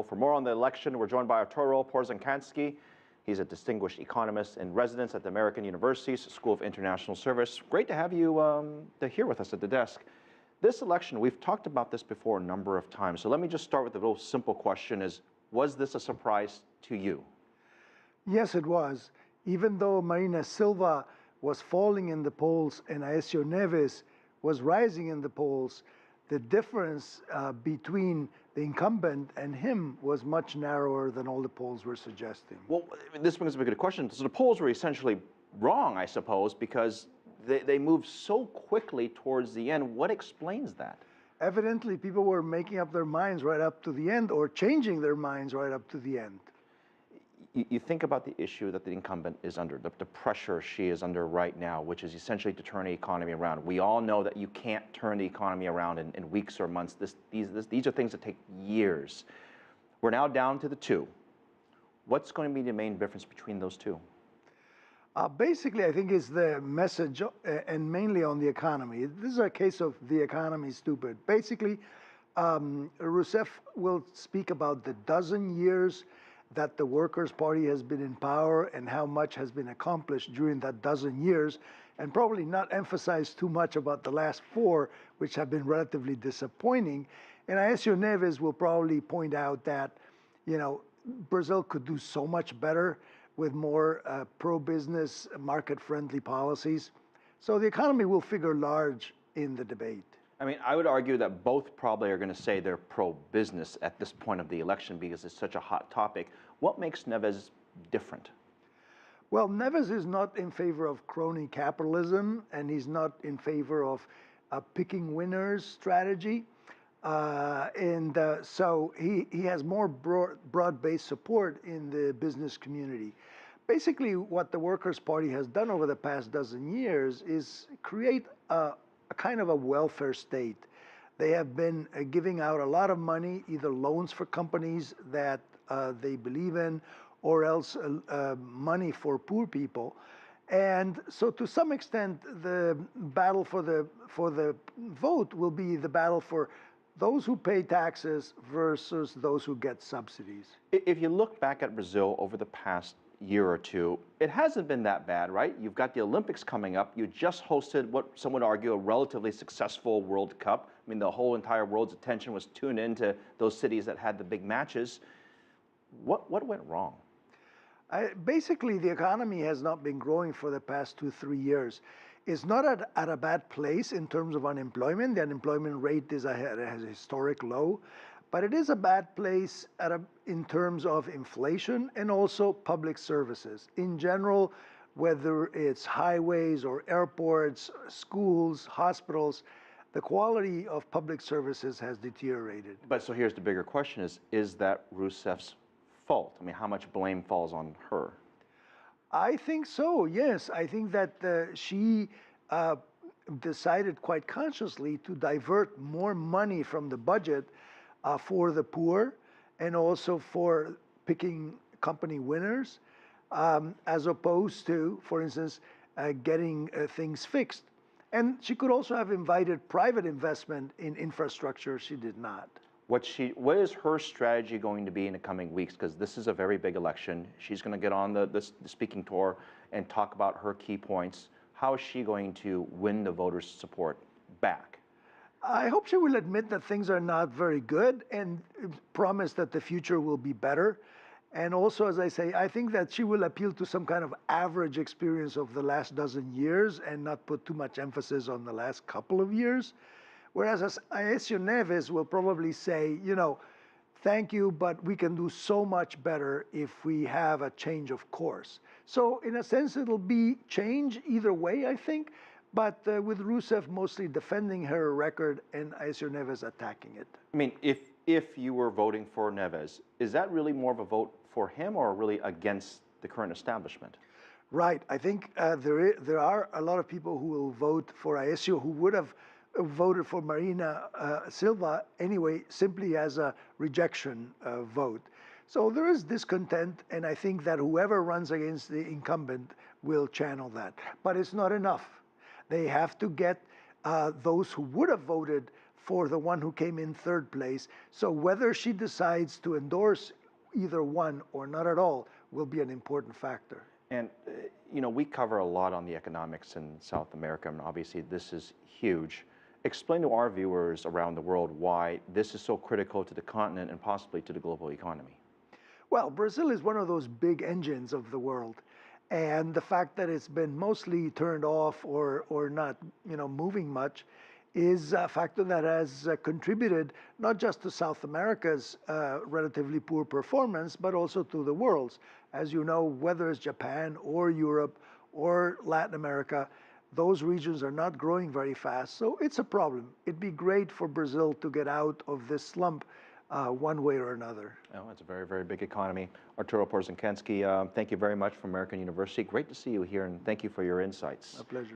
For more on the election, we're joined by Arturo Porzecanski. He's a distinguished economist in residence at the American University's School of International Service. Great to have you here with us at the desk. This election, we've talked about this before a number of times. So let me just start with a real simple question was this a surprise to you? Yes, it was. Even though Marina Silva was falling in the polls and Aecio Neves was rising in the polls, the difference between the incumbent and him was much narrower than all the polls were suggesting. Well, this brings up a good question. So the polls were essentially wrong, I suppose, because they moved so quickly towards the end. What explains that? Evidently, people were making up their minds right up to the end or changing their minds right up to the end. You think about the issue that the incumbent is under, the pressure she is under right now, which is essentially to turn the economy around. We all know that you can't turn the economy around in weeks or months. These are things that take years. We're now down to the two. What's going to be the main difference between those two? Basically, I think it's the message, and mainly on the economy. This is a case of the economy stupid. Basically, Rousseff will speak about the dozen years that the Workers' Party has been in power and how much has been accomplished during that dozen years, and probably not emphasize too much about the last 4, which have been relatively disappointing. And Aecio Neves will probably point out that, Brazil could do so much better with more pro-business, market-friendly policies. So the economy will figure large in the debate. I mean, I would argue that both probably are going to say they're pro-business at this point of the election because it's such a hot topic. What makes Neves different? Well, Neves is not in favor of crony capitalism, and he's not in favor of a picking winners strategy. So he has more broad-based support in the business community. Basically, what the Workers' Party has done over the past dozen years is create a kind of a welfare state. They have been giving out a lot of money, either loans for companies that they believe in, or else money for poor people. And so to some extent, the battle for the vote will be the battle for those who pay taxes versus those who get subsidies. If you look back at Brazil over the past year or two, it hasn't been that bad, right? You've got the Olympics coming up. You just hosted what some would argue a relatively successful World Cup. I mean, the whole entire world's attention was tuned into those cities that had the big matches. What went wrong? Basically, the economy has not been growing for the past 2-3 years. It's not at a bad place in terms of unemployment. The unemployment rate is at a historic low. But it is a bad place in terms of inflation and also public services. In general, whether it's highways or airports, schools, hospitals, the quality of public services has deteriorated. But so here's the bigger question is that Rousseff's fault? I mean, how much blame falls on her? I think so, yes. I think that she decided quite consciously to divert more money from the budget for the poor and also for picking company winners, as opposed to, for instance, getting things fixed. And she could also have invited private investment in infrastructure. She did not. What is her strategy going to be in the coming weeks? Because this is a very big election. She's going to get on the speaking tour and talk about her key points. How is she going to win the voters' support back? I hope she will admit that things are not very good and promise that the future will be better. And also, as I say, I think that she will appeal to some kind of average experience of the last dozen years and not put too much emphasis on the last couple of years. Whereas Aecio Neves will probably say, thank you, but we can do so much better if we have a change of course. So in a sense, it'll be change either way, I think. But with Rousseff mostly defending her record and Aecio Neves attacking it. I mean, if you were voting for Neves, is that really more of a vote for him or really against the current establishment? Right. I think there are a lot of people who will vote for Aecio who would have voted for Marina Silva anyway, simply as a rejection vote. So there is discontent, and I think that whoever runs against the incumbent will channel that. But it's not enough. They have to get those who would have voted for the one who came in third place. So whether she decides to endorse either one or not at all will be an important factor. And, you know, we cover a lot on the economics in South America, and obviously this is huge. Explain to our viewers around the world why this is so critical to the continent and possibly to the global economy. Well, Brazil is one of those big engines of the world. And the fact that it's been mostly turned off or not, moving much is a factor that has contributed not just to South America's relatively poor performance, but also to the world's. As you know, whether it's Japan or Europe or Latin America, those regions are not growing very fast. So it's a problem. It'd be great for Brazil to get out of this slump one way or another. Oh, it's a very, very big economy. Arturo Porzecanski, thank you very much from American University. Great to see you here, and thank you for your insights. A pleasure.